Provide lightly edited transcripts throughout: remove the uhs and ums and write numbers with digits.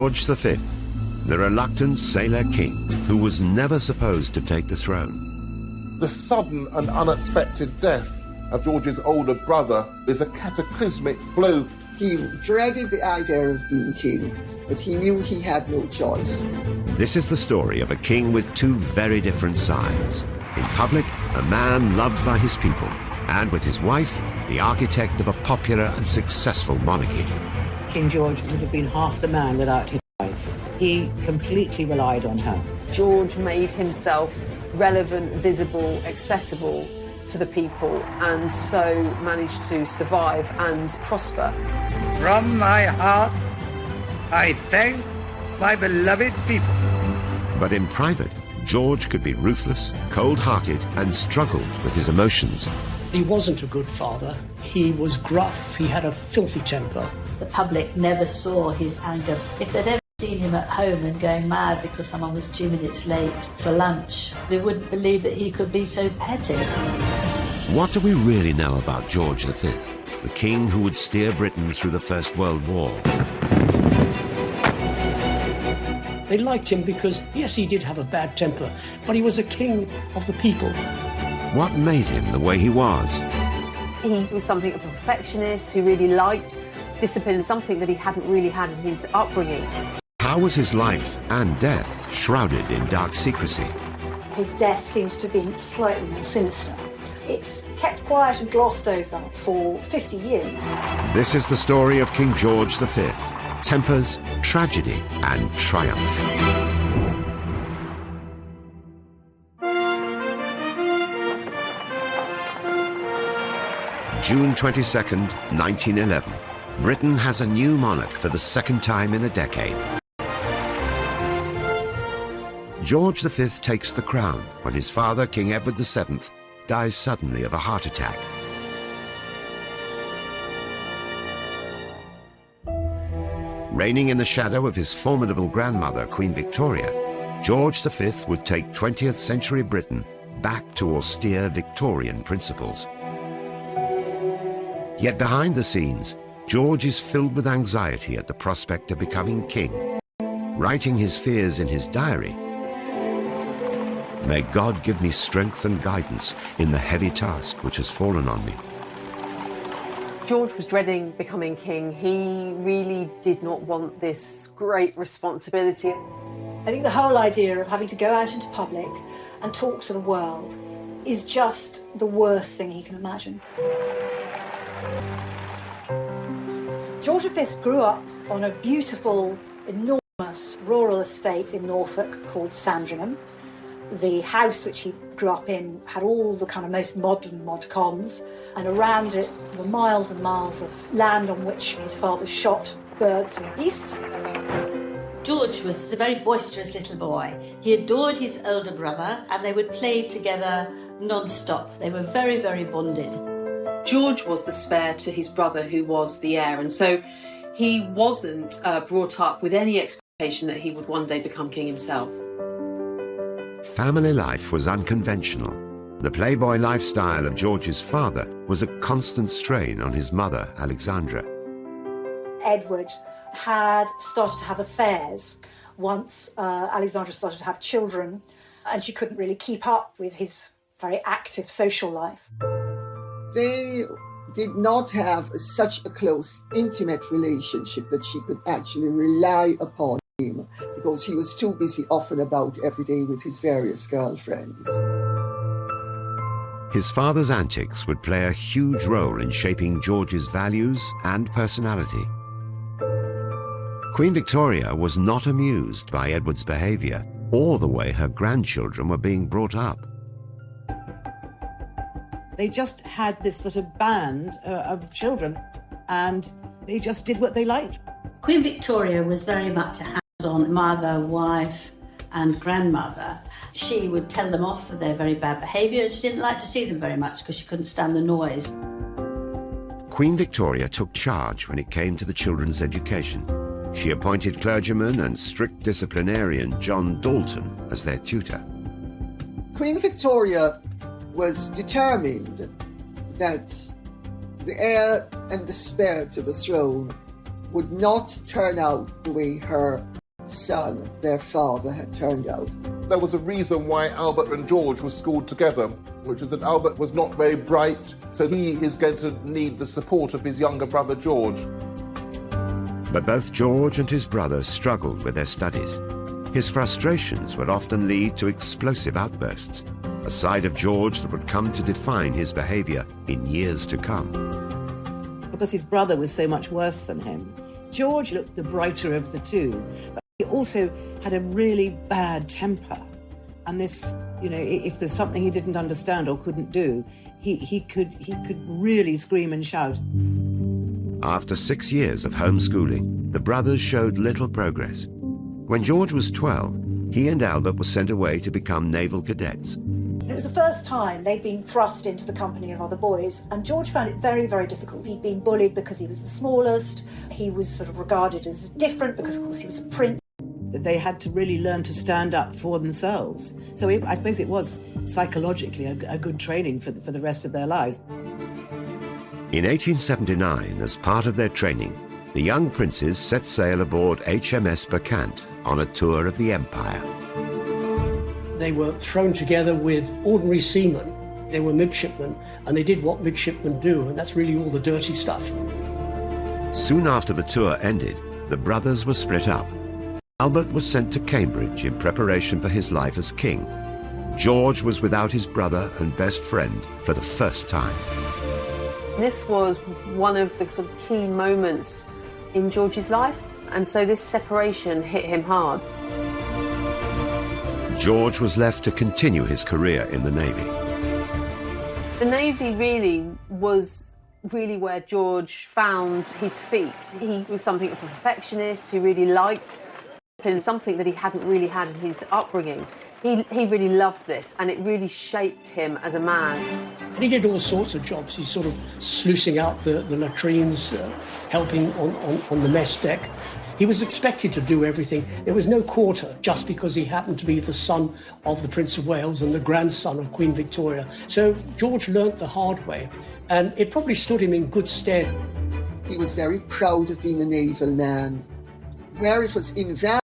George V, the reluctant sailor king who was never supposed to take the throne. The sudden and unexpected death of George's older brother is a cataclysmic blow. He dreaded the idea of being king, but he knew he had no choice. This is the story of a king with two very different sides. In public, a man loved by his people, and with his wife, the architect of a popular and successful monarchy. King George would have been half the man without his wife. He completely relied on her. George made himself relevant, visible, accessible to the people, and so managed to survive and prosper. From my heart, I thank my beloved people. But in private, George could be ruthless, cold-hearted, and struggled with his emotions. He wasn't a good father. He was gruff. He had a filthy temper. The public never saw his anger. If they'd ever seen him at home and going mad because someone was 2 minutes late for lunch, they wouldn't believe that he could be so petty. What do we really know about George V, the king who would steer Britain through the First World War? They liked him because, yes, he did have a bad temper, but he was a king of the people. What made him the way he was? He was something of a perfectionist who really liked discipline, something that he hadn't really had in his upbringing. How was his life and death shrouded in dark secrecy? His death seems to have been slightly more sinister. It's kept quiet and glossed over for 50 years. This is the story of King George V. Tempers, tragedy, and triumph. June 22nd, 1911. Britain has a new monarch for the second time in a decade. George V takes the crown when his father, King Edward VII, dies suddenly of a heart attack. Reigning in the shadow of his formidable grandmother, Queen Victoria, George V would take 20th century Britain back to austere Victorian principles. Yet behind the scenes, George is filled with anxiety at the prospect of becoming king. Writing his fears in his diary, "May God give me strength and guidance in the heavy task which has fallen on me." George was dreading becoming king. He really did not want this great responsibility. I think the whole idea of having to go out into public and talk to the world is just the worst thing he can imagine. George V grew up on a beautiful, enormous rural estate in Norfolk called Sandringham. The house which he grew up in had all the kind of most modern mod cons, and around it were miles and miles of land on which his father shot birds and beasts. George was a very boisterous little boy. He adored his older brother, and they would play together non-stop. They were very, very bonded. George was the spare to his brother who was the heir, and so he wasn't brought up with any expectation that he would one day become king himself. Family life was unconventional. The playboy lifestyle of George's father was a constant strain on his mother, Alexandra. Edward had started to have affairs once Alexandra started to have children, and she couldn't really keep up with his very active social life. They did not have such a close, intimate relationship that she could actually rely upon him, because he was too busy off and about every day with his various girlfriends. His father's antics would play a huge role in shaping George's values and personality. Queen Victoria was not amused by Edward's behavior or the way her grandchildren were being brought up. They just had this sort of band of children, and they just did what they liked. Queen Victoria was very much a hands-on mother, wife, and grandmother. She would tell them off for their very bad behaviour, and she didn't like to see them very much because she couldn't stand the noise. Queen Victoria took charge when it came to the children's education. She appointed clergyman and strict disciplinarian John Dalton as their tutor. Queen Victoria was determined that the heir and the spare to the throne would not turn out the way her son, their father, had turned out. There was a reason why Albert and George were schooled together, which is that Albert was not very bright, so he is going to need the support of his younger brother George. But both George and his brother struggled with their studies. His frustrations would often lead to explosive outbursts, a side of George that would come to define his behaviour in years to come. Because his brother was so much worse than him, George looked the brighter of the two, but he also had a really bad temper. And this, if there's something he didn't understand or couldn't do, he could really scream and shout. After 6 years of homeschooling, the brothers showed little progress. When George was 12, he and Albert were sent away to become naval cadets. It was the first time they'd been thrust into the company of other boys, and George found it very, very difficult. He'd been bullied because he was the smallest. He was sort of regarded as different because, of course, he was a prince. They had to really learn to stand up for themselves. So I suppose it was psychologically a good training for the rest of their lives. In 1879, as part of their training, the young princes set sail aboard HMS Bacant on a tour of the Empire. They were thrown together with ordinary seamen. They were midshipmen, and they did what midshipmen do, and that's really all the dirty stuff. Soon after the tour ended, the brothers were split up. Albert was sent to Cambridge in preparation for his life as king. George was without his brother and best friend for the first time. This was one of the sort of key moments in George's life, and so this separation hit him hard. George was left to continue his career in the Navy. The Navy really was where George found his feet. He was something of a perfectionist who really liked discipline, something that he hadn't really had in his upbringing. He really loved this, and it really shaped him as a man. He did all sorts of jobs. He's sort of sluicing out the latrines, helping on the mess deck. He was expected to do everything. There was no quarter just because he happened to be the son of the Prince of Wales and the grandson of Queen Victoria. So George learnt the hard way, and it probably stood him in good stead. He was very proud of being a naval man. Where it was invaluable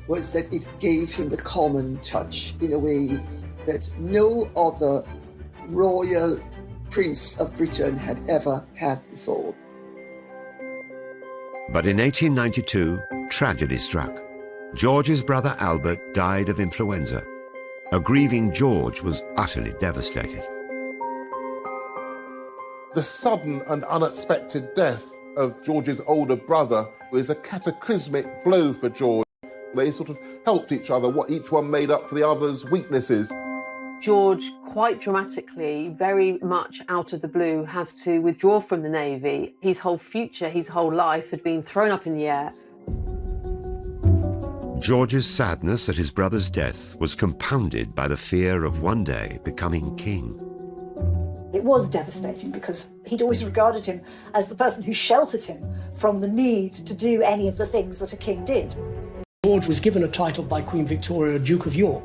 was that it gave him the common touch in a way that no other royal prince of Britain had ever had before. But in 1892, tragedy struck. George's brother Albert died of influenza. A grieving George was utterly devastated. The sudden and unexpected death of George's older brother was a cataclysmic blow for George. They sort of helped each other, what each one made up for the other's weaknesses. George, quite dramatically, very much out of the blue, had to withdraw from the Navy. His whole future, his whole life had been thrown up in the air. George's sadness at his brother's death was compounded by the fear of one day becoming king. It was devastating because he'd always regarded him as the person who sheltered him from the need to do any of the things that a king did. George was given a title by Queen Victoria, Duke of York.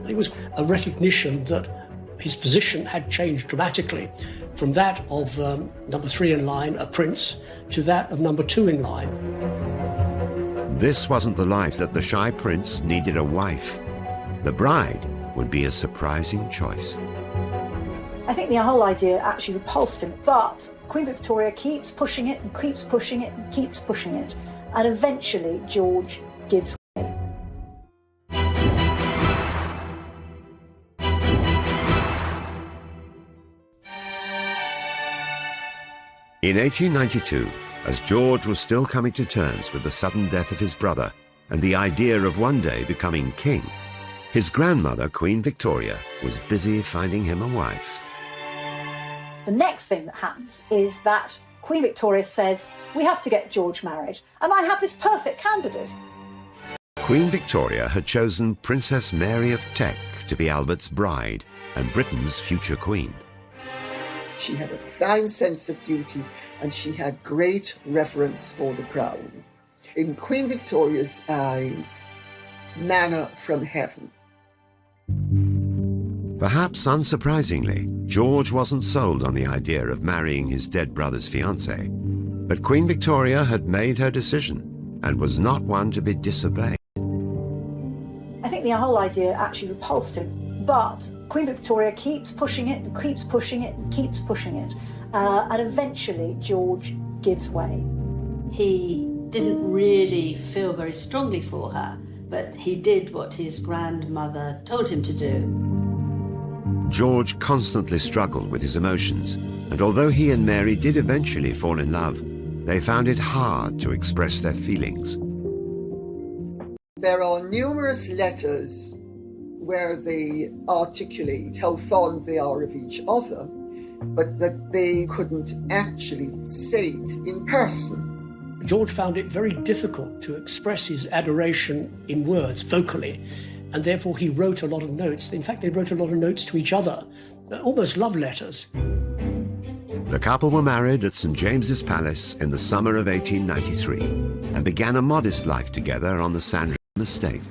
It was a recognition that his position had changed dramatically from that of number 3 in line, a prince, to that of number 2 in line. This wasn't the life that the shy prince needed a wife. The bride would be a surprising choice. I think the whole idea actually repulsed him, but Queen Victoria keeps pushing it and keeps pushing it and keeps pushing it, and eventually George gives way. In 1892, as George was still coming to terms with the sudden death of his brother and the idea of one day becoming king, his grandmother, Queen Victoria, was busy finding him a wife. The next thing that happens is that Queen Victoria says, we have to get George married, and I have this perfect candidate. Queen Victoria had chosen Princess Mary of Teck to be Albert's bride and Britain's future queen. She had a fine sense of duty, and she had great reverence for the crown. In Queen Victoria's eyes, manna from heaven. Perhaps unsurprisingly, George wasn't sold on the idea of marrying his dead brother's fiancée. But Queen Victoria had made her decision and was not one to be disobeyed. I think the whole idea actually repulsed him, but Queen Victoria keeps pushing it and keeps pushing it and keeps pushing it, and eventually George gives way. He didn't really feel very strongly for her, but he did what his grandmother told him to do. George constantly struggled with his emotions, and although he and Mary did eventually fall in love, they found it hard to express their feelings. There are numerous letters where they articulate how fond they are of each other, but that they couldn't actually say it in person. George found it very difficult to express his adoration in words, vocally, and therefore he wrote a lot of notes. In fact, they wrote a lot of notes to each other, almost love letters. The couple were married at St. James's Palace in the summer of 1893 and began a modest life together on the Sandringham estate.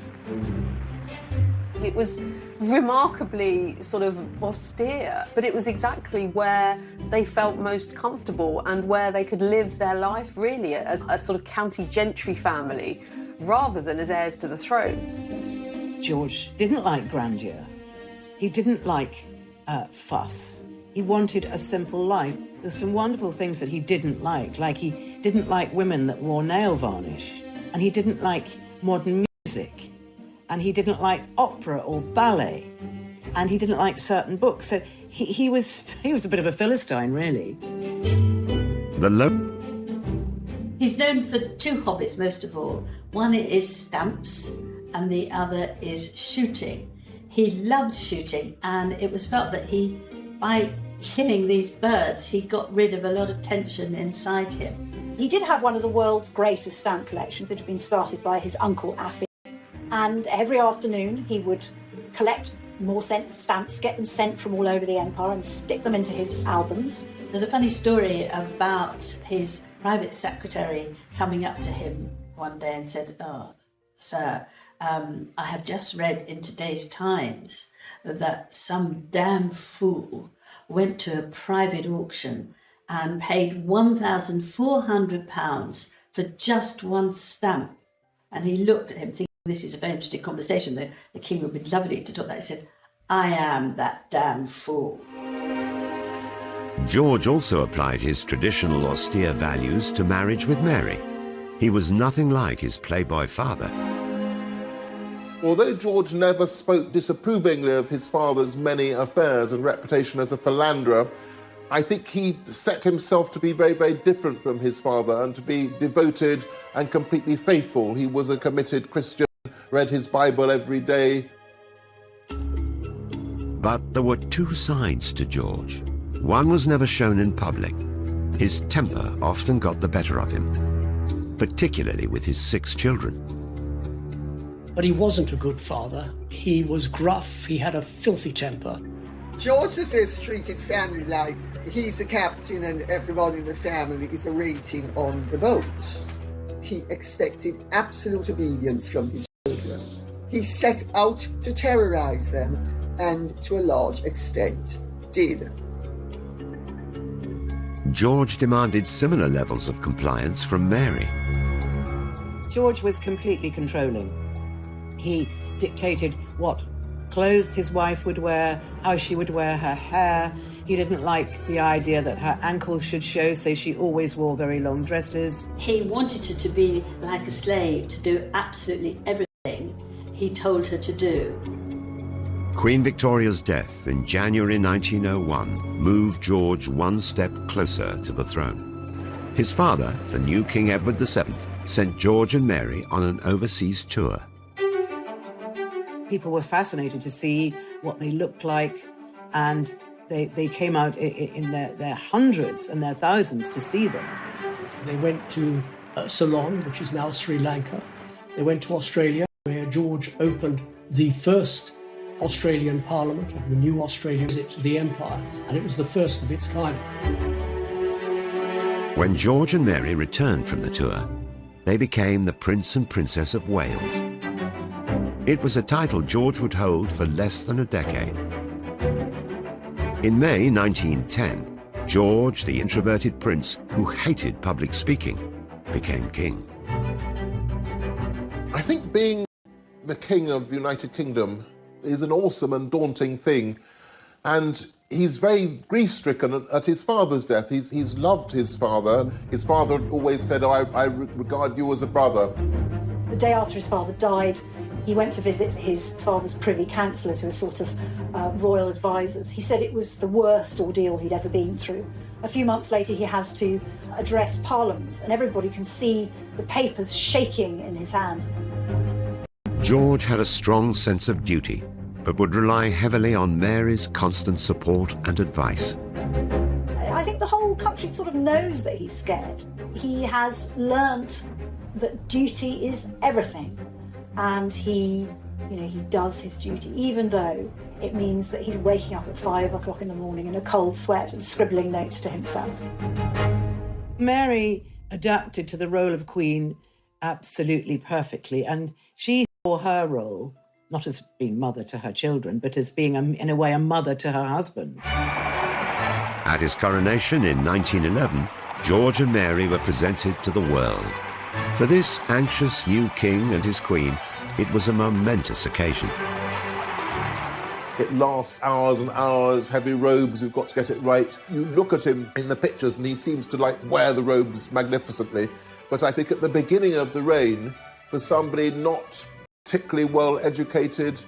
It was remarkably sort of austere, but it was exactly where they felt most comfortable and where they could live their life really as a sort of county gentry family rather than as heirs to the throne. George didn't like grandeur. He didn't like fuss. He wanted a simple life. There's some wonderful things that he didn't like he didn't like women that wore nail varnish, and he didn't like modern music, and he didn't like opera or ballet, and he didn't like certain books. So he was a bit of a Philistine, really. He's known for two hobbies, most of all. One is stamps, and the other is shooting. He loved shooting, and it was felt that by killing these birds, he got rid of a lot of tension inside him. He did have one of the world's greatest stamp collections. It had been started by his uncle Affy, and every afternoon he would collect more stamps, get them sent from all over the empire and stick them into his albums. There's a funny story about his private secretary coming up to him one day and said, "Oh, sir, I have just read in today's Times that some damn fool went to a private auction and paid £1,400 for just one stamp." And he looked at him thinking, this is a very interesting conversation. The king would be lovely to talk that. He said, "I am that damn fool." George also applied his traditional austere values to marriage with Mary. He was nothing like his playboy father. Although George never spoke disapprovingly of his father's many affairs and reputation as a philanderer, I think he set himself to be very, very different from his father and to be devoted and completely faithful. He was a committed Christian, read his Bible every day. But there were two sides to George. One was never shown in public. His temper often got the better of him, particularly with his 6 children. But he wasn't a good father. He was gruff. He had a filthy temper. George V treated family like he's the captain and everyone in the family is a rating on the boat. He expected absolute obedience from his children. He set out to terrorize them, and to a large extent did. George demanded similar levels of compliance from Mary. George was completely controlling. He dictated what clothes his wife would wear, how she would wear her hair. He didn't like the idea that her ankles should show, so she always wore very long dresses. He wanted her to be like a slave, to do absolutely everything he told her to do. Queen Victoria's death in January 1901 moved George one step closer to the throne. His father, the new King Edward VII, sent George and Mary on an overseas tour. People were fascinated to see what they looked like, and they came out in their hundreds and their thousands to see them. They went to Ceylon, which is now Sri Lanka. They went to Australia, where George opened the first Australian Parliament, the new Australian visit to the Empire, and it was the first of its kind. When George and Mary returned from the tour, they became the Prince and Princess of Wales. It was a title George would hold for less than a decade. In May 1910, George, the introverted prince who hated public speaking, became king. I think being the king of the United Kingdom is an awesome and daunting thing. And he's very grief-stricken at his father's death. He's loved his father. His father always said, "Oh, I regard you as a brother." The day after his father died, he went to visit his father's privy councillors, who were sort of royal advisors. He said it was the worst ordeal he'd ever been through. A few months later, he has to address Parliament, and everybody can see the papers shaking in his hands. George had a strong sense of duty, but would rely heavily on Mary's constant support and advice. I think the whole country sort of knows that he's scared. He has learnt that duty is everything, and he does his duty, even though it means that he's waking up at 5 o'clock in the morning in a cold sweat and scribbling notes to himself. Mary adapted to the role of Queen absolutely perfectly, and she saw her role not as being mother to her children, but as being, in a way, a mother to her husband. At his coronation in 1911, George and Mary were presented to the world. For this anxious new king and his queen, it was a momentous occasion. It lasts hours and hours, heavy robes, you've got to get it right. You look at him in the pictures and he seems to wear the robes magnificently. But I think at the beginning of the reign, for somebody not particularly well educated,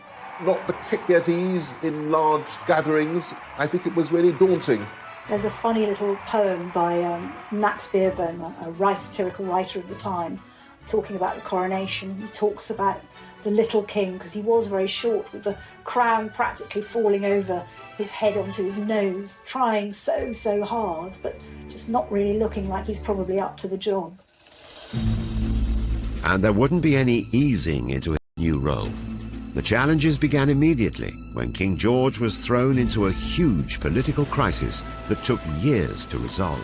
not particularly at ease in large gatherings, I think it was really daunting. There's a funny little poem by Max Beerbohm, a satirical writer of the time, talking about the coronation. He talks about the little king, because he was very short, with the crown practically falling over his head onto his nose, trying so hard, but just not really looking like he's probably up to the job. And there wouldn't be any easing into his new role. The challenges began immediately when King George was thrown into a huge political crisis that took years to resolve.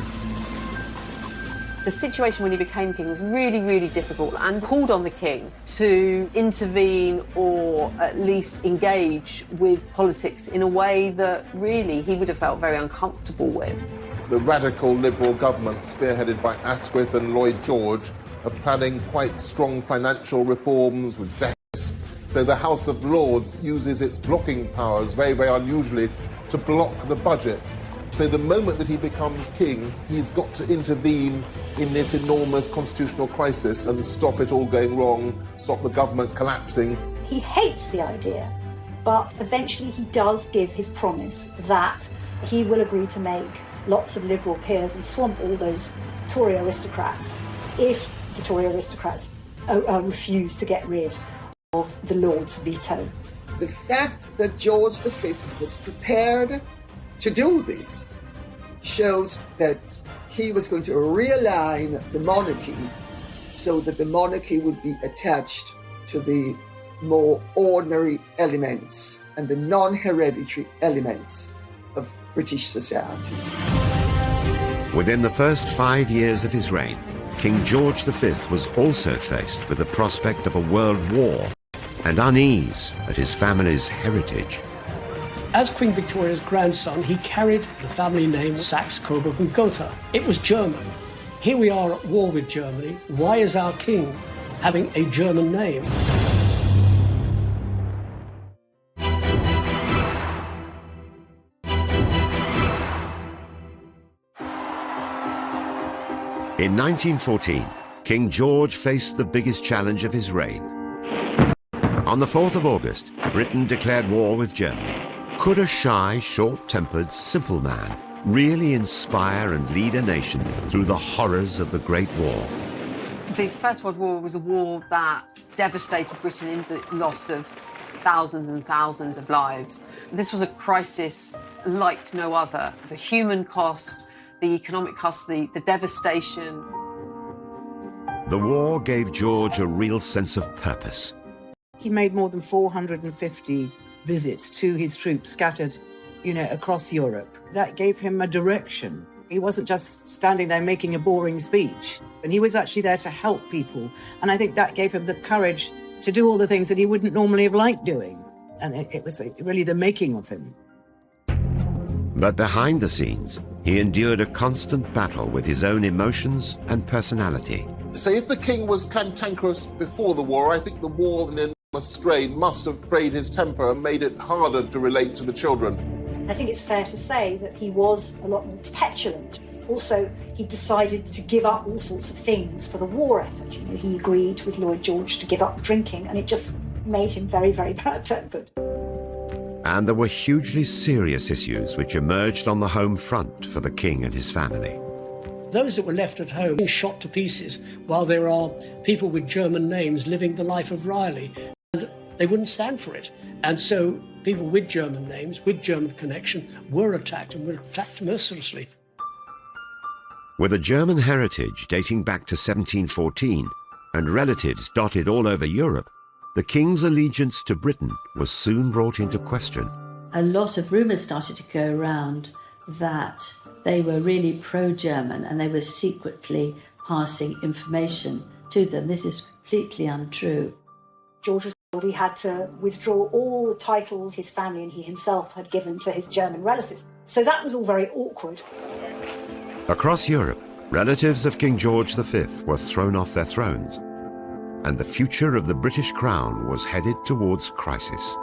The situation when he became king was really, really difficult, and called on the king to intervene or at least engage with politics in a way that really he would have felt very uncomfortable with. The radical Liberal government, spearheaded by Asquith and Lloyd George, are planning quite strong financial reforms with deficits. So the House of Lords uses its blocking powers very, very unusually to block the budget. So the moment that he becomes king, he's got to intervene in this enormous constitutional crisis and stop it all going wrong, stop the government collapsing. He hates the idea, but eventually he does give his promise that he will agree to make lots of Liberal peers and swamp all those Tory aristocrats if the Tory aristocrats refuse to get rid of the Lord's veto. The fact that George V was prepared to do this shows that he was going to realign the monarchy so that the monarchy would be attached to the more ordinary elements and the non-hereditary elements of British society. Within the first 5 years of his reign, King George V was also faced with the prospect of a world war and unease at his family's heritage. As Queen Victoria's grandson, he carried the family name Saxe-Coburg and Gotha. It was German. Here we are at war with Germany. Why is our king having a German name? In 1914, King George faced the biggest challenge of his reign. On the 4th of August, Britain declared war with Germany. Could a shy, short-tempered, simple man really inspire and lead a nation through the horrors of the Great War? The First World War was a war that devastated Britain in the loss of thousands and thousands of lives. This was a crisis like no other. The human cost, the economic cost, the devastation. The war gave George a real sense of purpose. He made more than 450 visits to his troops scattered, across Europe. That gave him a direction. He wasn't just standing there making a boring speech, and he was actually there to help people. And I think that gave him the courage to do all the things that he wouldn't normally have liked doing. And it was really the making of him. But behind the scenes, He endured a constant battle with his own emotions and personality. So if the king was cantankerous before the war, I think the war and the enormous strain must have frayed his temper and made it harder to relate to the children. I think it's fair to say that he was a lot more petulant. Also, he decided to give up all sorts of things for the war effort. He agreed with Lloyd George to give up drinking, and it just made him very, very bad-tempered. And there were hugely serious issues which emerged on the home front for the king and his family. Those that were left at home being shot to pieces, while there are people with German names living the life of Riley, and they wouldn't stand for it. And so people with German names, with German connection, were attacked, and were attacked mercilessly. With a German heritage dating back to 1714 and relatives dotted all over Europe, the king's allegiance to Britain was soon brought into question. A lot of rumours started to go around that they were really pro-German and they were secretly passing information to them. This is completely untrue. George was told he had to withdraw all the titles his family and he himself had given to his German relatives. So that was all very awkward. Across Europe, relatives of King George V were thrown off their thrones, and the future of the British crown was headed towards crisis.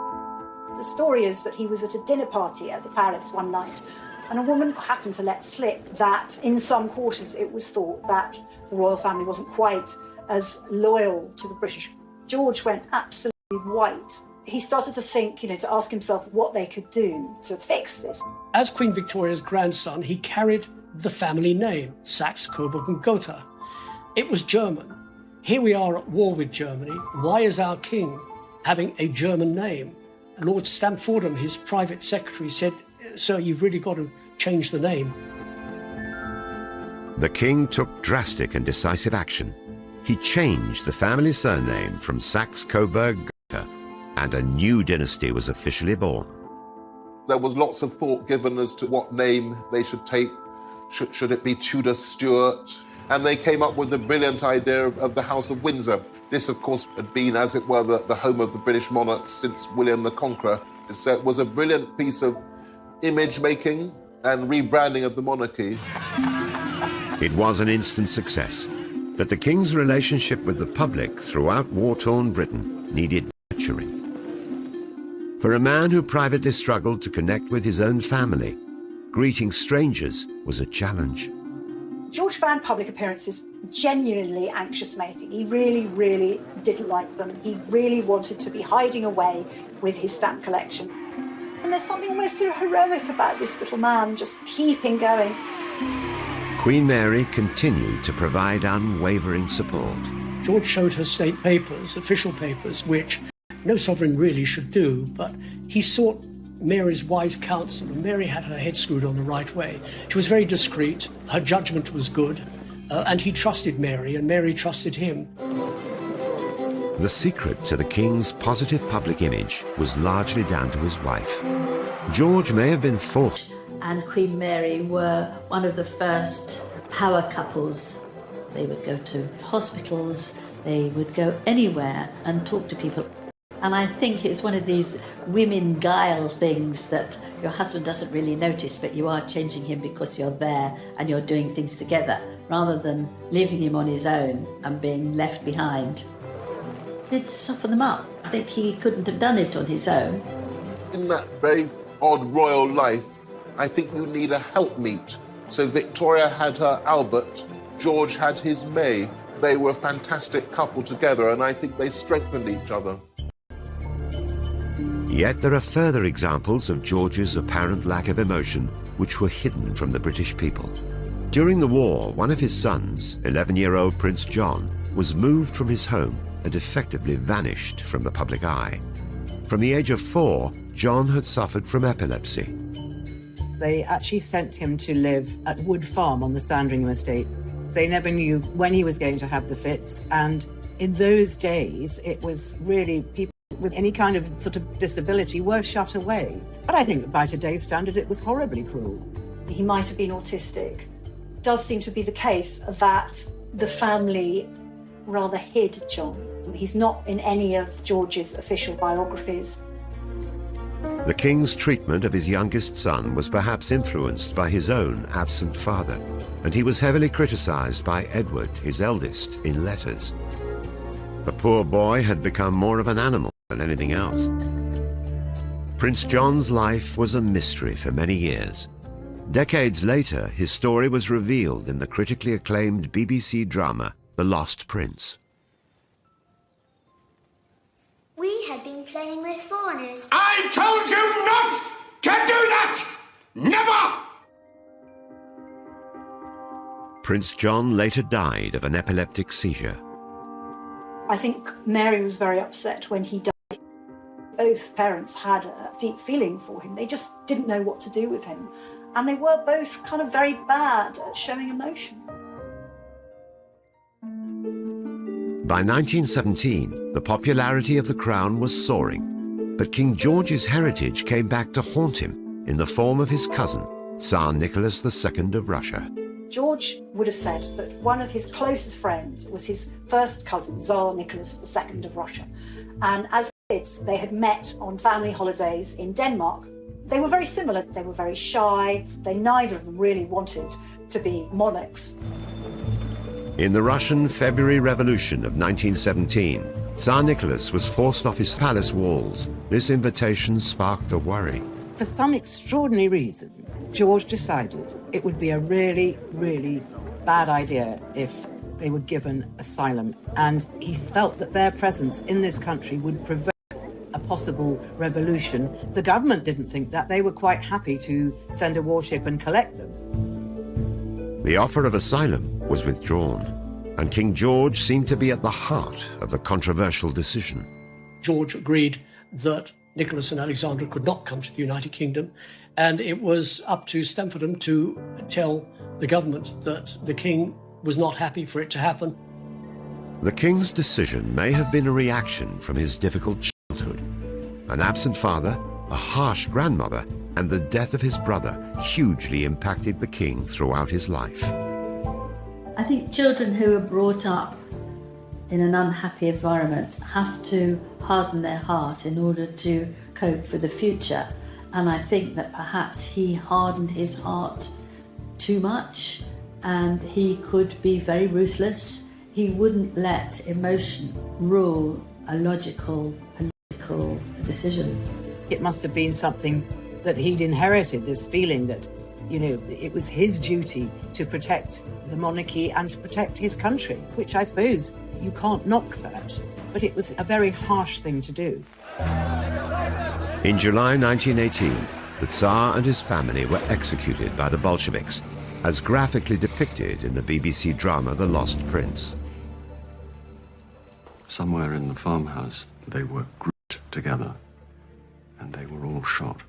The story is that he was at a dinner party at the palace one night, and a woman happened to let slip that in some quarters it was thought that the royal family wasn't quite as loyal to the British. George went absolutely white. He started to think, to ask himself what they could do to fix this. As Queen Victoria's grandson, he carried the family name, Saxe, Coburg and Gotha. It was German. Here we are at war with Germany. Why is our king having a German name? Lord Stamfordham, his private secretary, said, "Sir, you've really got to change the name." The king took drastic and decisive action. He changed the family surname from Saxe-Coburg-Gotha, and a new dynasty was officially born. There was lots of thought given as to what name they should take. Should it be Tudor Stuart? And they came up with the brilliant idea of the House of Windsor. This, of course, had been, as it were, the home of the British monarchs since William the Conqueror. So it was a brilliant piece of image-making and rebranding of the monarchy. It was an instant success, but the king's relationship with the public throughout war-torn Britain needed nurturing. For a man who privately struggled to connect with his own family, greeting strangers was a challenge. George found public appearances genuinely anxious-making. He really, really didn't like them. He really wanted to be hiding away with his stamp collection. And there's something almost sort of heroic about this little man just keeping going. Queen Mary continued to provide unwavering support. George showed her state papers, official papers, which no sovereign really should do, but he sought Mary's wise counsel, and Mary had her head screwed on the right way. She was very discreet, her judgment was good, and he trusted Mary, and Mary trusted him. The secret to the king's positive public image was largely down to his wife. George may have been forced. And Queen Mary were one of the first power couples. They would go to hospitals, they would go anywhere and talk to people. And I think it's one of these women guile things that your husband doesn't really notice, but you are changing him because you're there and you're doing things together, rather than leaving him on his own and being left behind. It did soften them up. I think he couldn't have done it on his own. In that very odd royal life, I think you need a helpmeet. So Victoria had her Albert, George had his May. They were a fantastic couple together, and I think they strengthened each other. Yet there are further examples of George's apparent lack of emotion which were hidden from the British people. During the war, one of his sons, 11-year-old Prince John, was moved from his home and effectively vanished from the public eye. From the age of 4, John had suffered from epilepsy. They actually sent him to live at Wood Farm on the Sandringham estate. They never knew when he was going to have the fits, and in those days it was really people with any kind of sort of disability were shut away. But I think by today's standard it was horribly cruel. He might have been autistic. It does seem to be the case that the family rather hid John. He's not in any of George's official biographies. The king's treatment of his youngest son was perhaps influenced by his own absent father, and he was heavily criticized by Edward, his eldest, in letters. The poor boy had become more of an animal than anything else. Prince John's life was a mystery for many years. Decades later, his story was revealed in the critically acclaimed BBC drama, The Lost Prince. We have been playing with fawners. I told you not to do that! Never! Prince John later died of an epileptic seizure. I think Mary was very upset when he died. Both parents had a deep feeling for him. They just didn't know what to do with him. And they were both kind of very bad at showing emotion. By 1917, the popularity of the crown was soaring, but King George's heritage came back to haunt him in the form of his cousin, Tsar Nicholas II of Russia. George would have said that one of his closest friends was his first cousin, Tsar Nicholas II of Russia. And as kids, they had met on family holidays in Denmark. They were very similar. They were very shy. Neither of them really wanted to be monarchs. In the Russian February Revolution of 1917, Tsar Nicholas was forced off his palace walls. This invitation sparked a worry. For some extraordinary reason, George decided it would be a really, really bad idea if they were given asylum. And he felt that their presence in this country would provoke a possible revolution. The government didn't think that. They were quite happy to send a warship and collect them. The offer of asylum was withdrawn, and King George seemed to be at the heart of the controversial decision. George agreed that Nicholas and Alexandra could not come to the United Kingdom, and it was up to Stamfordham to tell the government that the king was not happy for it to happen. The king's decision may have been a reaction from his difficult childhood. An absent father, a harsh grandmother, and the death of his brother hugely impacted the king throughout his life. I think children who are brought up in an unhappy environment have to harden their heart in order to cope for the future. And I think that perhaps he hardened his heart too much, and he could be very ruthless. He wouldn't let emotion rule a logical, political decision. It must have been something that he'd inherited, this feeling that, it was his duty to protect the monarchy and to protect his country, which I suppose you can't knock that, but it was a very harsh thing to do. In July 1918, the Tsar and his family were executed by the Bolsheviks, as graphically depicted in the BBC drama The Lost Prince. Somewhere in the farmhouse, they were grouped together, and they were all shot.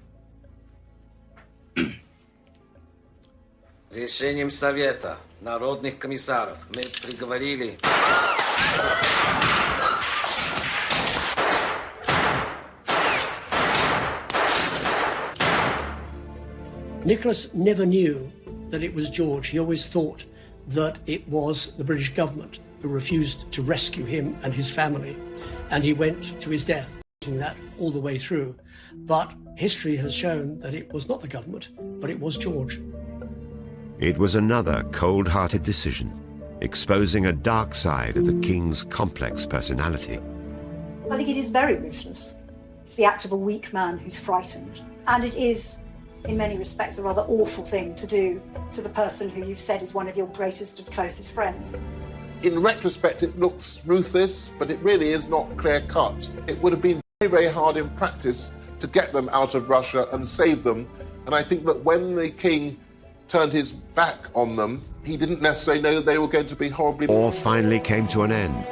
Решением Совета народных комиссаров мы приговорили... Nicholas never knew that it was George. He always thought that it was the British government who refused to rescue him and his family, and he went to his death thinking that all the way through. But history has shown that it was not the government, but it was George. It was another cold-hearted decision, exposing a dark side of the king's complex personality. I think it is very ruthless. It's the act of a weak man who's frightened. And it is, in many respects, a rather awful thing to do to the person who you've said is one of your greatest and closest friends. In retrospect, it looks ruthless, but it really is not clear-cut. It would have been very, very hard in practice to get them out of Russia and save them. And I think that when the king turned his back on them, he didn't necessarily know they were going to be horribly... War finally came to an end.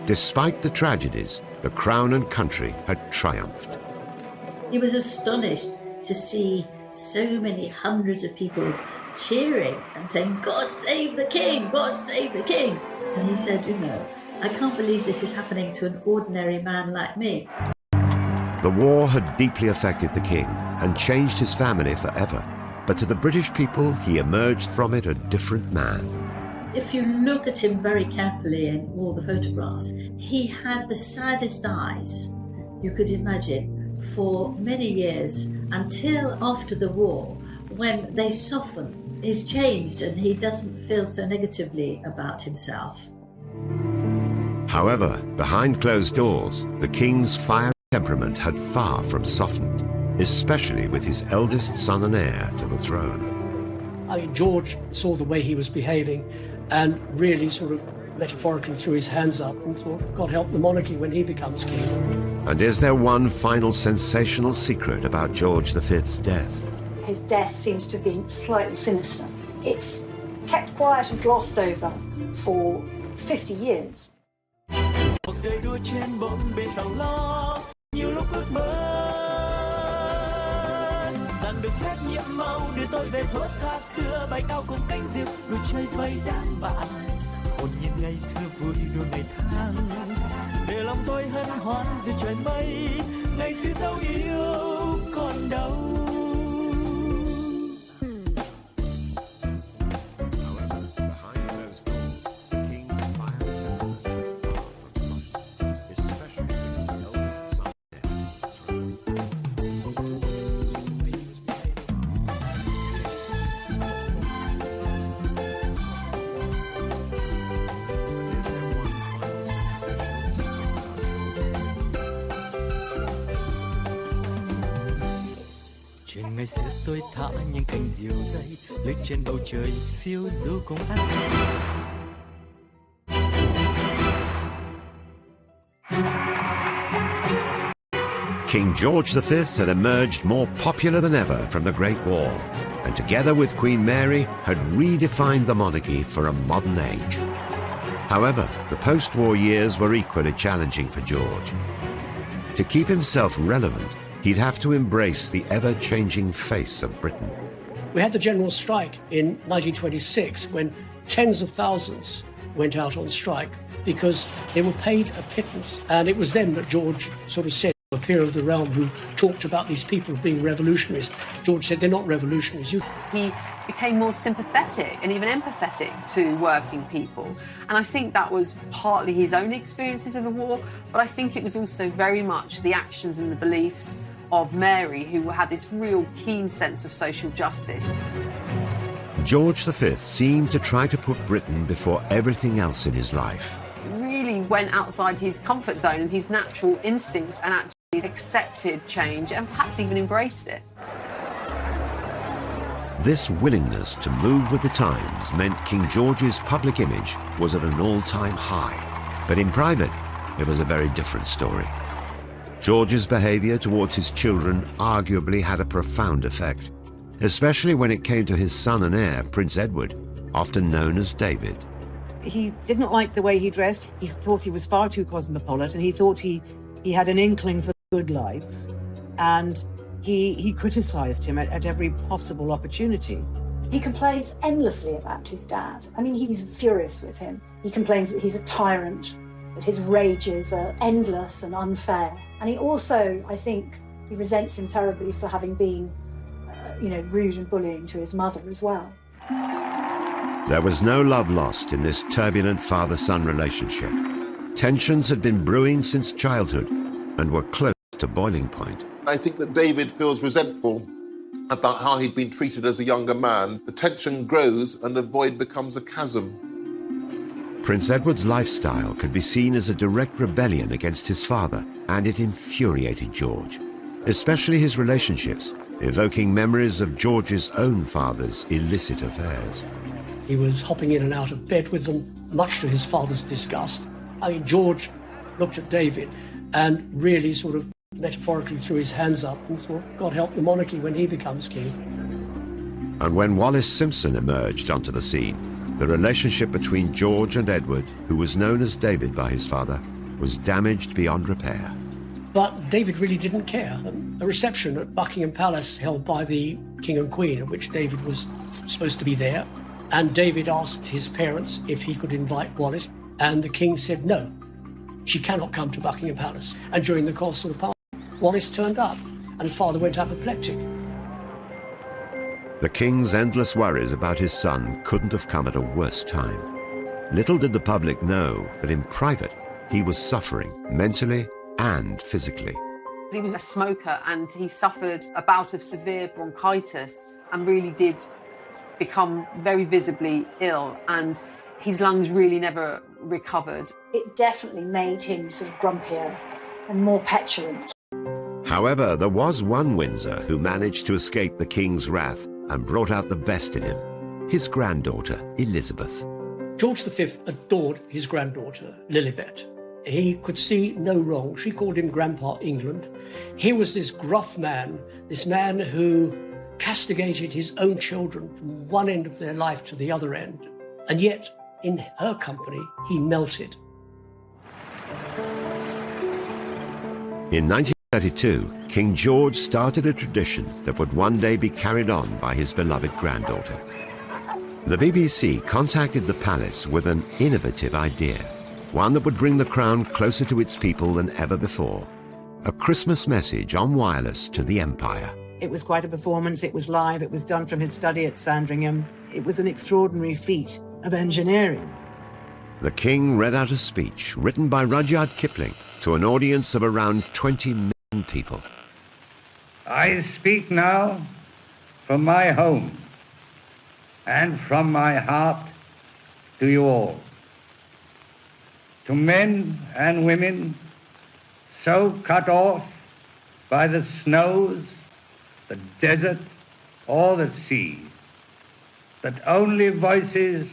Despite the tragedies, the crown and country had triumphed. He was astonished to see so many hundreds of people cheering and saying, "God save the king! God save the king!" And he said, I can't believe this is happening to an ordinary man like me. The war had deeply affected the king and changed his family forever. But to the British people, he emerged from it a different man. If you look at him very carefully in all the photographs, he had the saddest eyes you could imagine, for many years until after the war, when they soften. He's changed and he doesn't feel so negatively about himself. However, behind closed doors, the king's fiery temperament had far from softened, especially with his eldest son and heir to the throne. I mean, George saw the way he was behaving and really sort of metaphorically threw his hands up and thought, God help the monarchy when he becomes king. And is there one final sensational secret about George V's death? His death seems to have been slightly sinister. It's kept quiet and glossed over for 50 years. Cuộc đời đua trên bộn bề sầu lo, nhiều lúc ước mơ rằng được phép nhiệm màu đưa tôi về thuở xa xưa, bay cao cùng cánh diều đuổi chơi vây đám bạn, hồn nhiên ngày thơ vui đua ngày tháng, để lòng tôi hân hoan về trời mây, ngày xưa dấu yêu còn đâu. Chuyện ngày xưa tôi thả những cành diều dây lướt trên bầu trời phiêu du cùng anh. King George V had emerged more popular than ever from the Great War, and together with Queen Mary had redefined the monarchy for a modern age. However, the post-war years were equally challenging for George. To keep himself relevant, he'd have to embrace the ever-changing face of Britain. We had the general strike in 1926 when tens of thousands went out on strike because they were paid a pittance. And it was then that George sort of said, a peer of the realm who talked about these people being revolutionaries, George said, they're not revolutionaries. He became more sympathetic and even empathetic to working people. And I think that was partly his own experiences of the war, but I think it was also very much the actions and the beliefs of Mary, who had this real keen sense of social justice. George V seemed to try to put Britain before everything else in his life. Really went outside his comfort zone and his natural instincts and actually accepted change and perhaps even embraced it. This willingness to move with the times meant King George's public image was at an all-time high. But in private, it was a very different story. George's behaviour towards his children arguably had a profound effect, especially when it came to his son and heir, Prince Edward, often known as David. He didn't like the way he dressed. He thought he was far too cosmopolitan. He thought he had an inkling for the good life. And he criticised him at every possible opportunity. He complains endlessly about his dad. I mean, he's furious with him. He complains that he's a tyrant, that his rages are endless and unfair. And he also, I think, he resents him terribly for having been, rude and bullying to his mother as well. There was no love lost in this turbulent father-son relationship. Tensions had been brewing since childhood and were close to boiling point. I think that David feels resentful about how he'd been treated as a younger man. The tension grows and the void becomes a chasm. Prince Edward's lifestyle could be seen as a direct rebellion against his father, and it infuriated George, especially his relationships, evoking memories of George's own father's illicit affairs. He was hopping in and out of bed with them, much to his father's disgust. I mean, George looked at David and really sort of metaphorically threw his hands up and thought, God help the monarchy when he becomes king. And when Wallis Simpson emerged onto the scene, the relationship between George and Edward, who was known as David by his father, was damaged beyond repair. But David really didn't care. A reception at Buckingham Palace held by the King and Queen, at which David was supposed to be there, and David asked his parents if he could invite Wallis, and the King said no. She cannot come to Buckingham Palace. And during the course of the party, Wallis turned up, and father went apoplectic. The King's endless worries about his son couldn't have come at a worse time. Little did the public know that in private he was suffering mentally and physically. He was a smoker and he suffered a bout of severe bronchitis and really did become very visibly ill, and his lungs really never recovered. It definitely made him sort of grumpier and more petulant. However, there was one Windsor who managed to escape the king's wrath and brought out the best in him, his granddaughter, Elizabeth. George V adored his granddaughter, Lilibet. He could see no wrong. She called him Grandpa England. He was this gruff man, this man who castigated his own children from one end of their life to the other end. And yet, in her company, he melted. In 1932, King George started a tradition that would one day be carried on by his beloved granddaughter. The BBC contacted the palace with an innovative idea, one that would bring the crown closer to its people than ever before. A Christmas message on wireless to the Empire. It was quite a performance. It was live. It was done from his study at Sandringham. It was an extraordinary feat of engineering. The king read out a speech written by Rudyard Kipling to an audience of around 20 million people. I speak now from my home and from my heart to you all. To men and women so cut off by the snows, the desert, or the sea, that only voices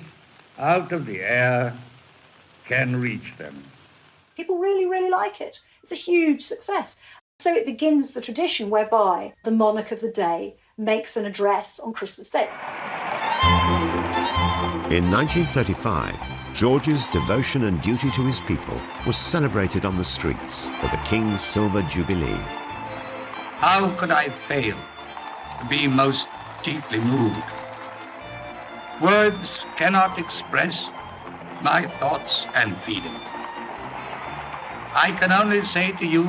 out of the air can reach them. People really, really like it. It's a huge success. So it begins the tradition whereby the monarch of the day makes an address on Christmas Day. In 1935, George's devotion and duty to his people was celebrated on the streets for the King's Silver Jubilee. How could I fail to be most deeply moved? Words cannot express my thoughts and feelings. I can only say to you,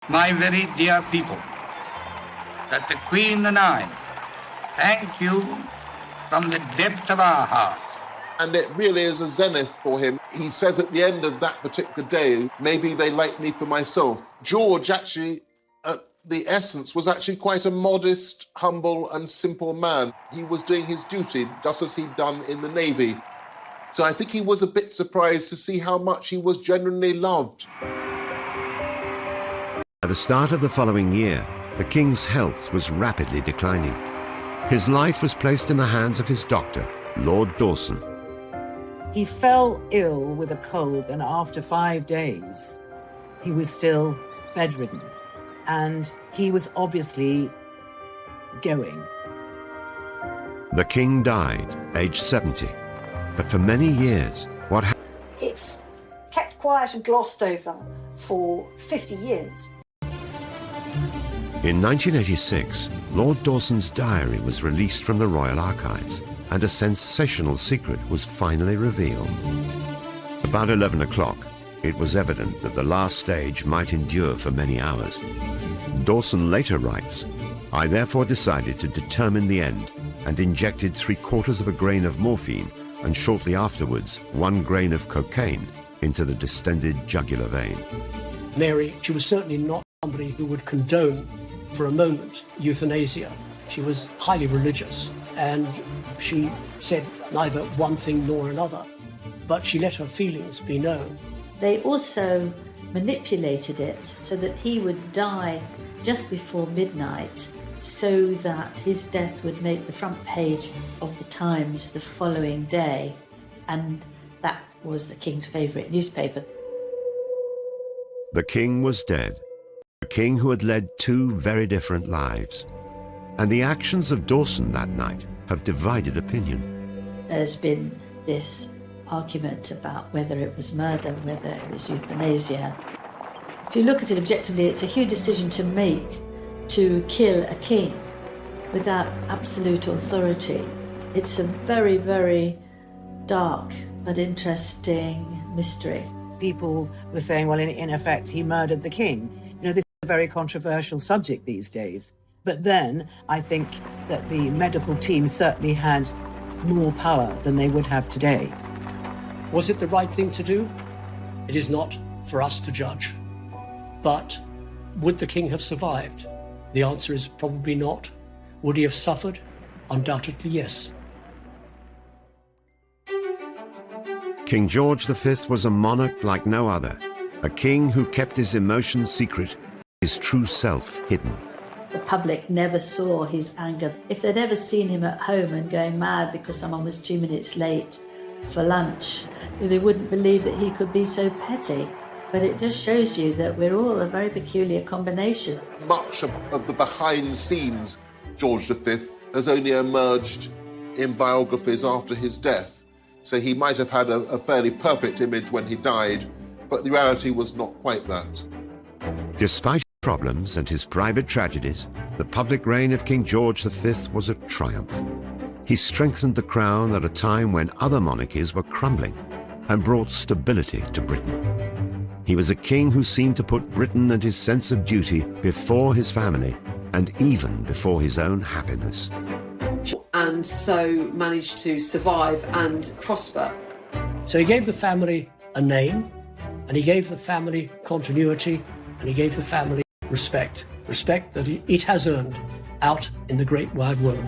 my very dear people, that the Queen and I thank you from the depth of our hearts. And it really is a zenith for him. He says at the end of that particular day, maybe they like me for myself. George actually, at the essence, was actually quite a modest, humble and simple man. He was doing his duty just as he'd done in the Navy. So I think he was a bit surprised to see how much he was genuinely loved. At the start of the following year, the king's health was rapidly declining. His life was placed in the hands of his doctor, Lord Dawson. He fell ill with a cold, and after 5 days, he was still bedridden. And he was obviously going. The king died, aged 70. But for many years, what happened? It's kept quiet and glossed over for 50 years. In 1986, Lord Dawson's diary was released from the Royal Archives, and a sensational secret was finally revealed. About 11 o'clock, it was evident that the last stage might endure for many hours. Dawson later writes, "I therefore decided to determine the end and injected 3/4 of a grain of morphine and shortly afterwards 1 grain of cocaine into the distended jugular vein." Mary, she was certainly not somebody who would condone for a moment euthanasia. She was highly religious, and she said neither one thing nor another, but she let her feelings be known. They also manipulated it so that he would die just before midnight, so that his death would make the front page of the Times the following day, and that was the king's favourite newspaper. The king was dead, a king who had led 2 very different lives. And the actions of Dawson that night have divided opinion. There's been this argument about whether it was murder, whether it was euthanasia. If you look at it objectively, it's a huge decision to make, to kill a king without absolute authority. It's a very, very dark but interesting mystery. People were saying, well, in effect, he murdered the king. You know, this is a very controversial subject these days. But then I think that the medical team certainly had more power than they would have today. Was it the right thing to do? It is not for us to judge. But Would the king have survived? The answer is probably not. Would he have suffered? Undoubtedly, yes. King George V was a monarch like no other, a king who kept his emotions secret, his true self hidden. The public never saw his anger. If they'd ever seen him at home and going mad because someone was 2 minutes late for lunch, they wouldn't believe that he could be so petty. But it just shows you that we're all a very peculiar combination. Much of the behind-the-scenes George V has only emerged in biographies after his death. So he might have had a fairly perfect image when he died, but the reality was not quite that. Despite his problems and his private tragedies, the public reign of King George V was a triumph. He strengthened the crown at a time when other monarchies were crumbling and brought stability to Britain. He was a king who seemed to put Britain and his sense of duty before his family and even before his own happiness. And so managed to survive and prosper. So he gave the family a name, and he gave the family continuity, and he gave the family respect. Respect that it has earned out in the great wide world.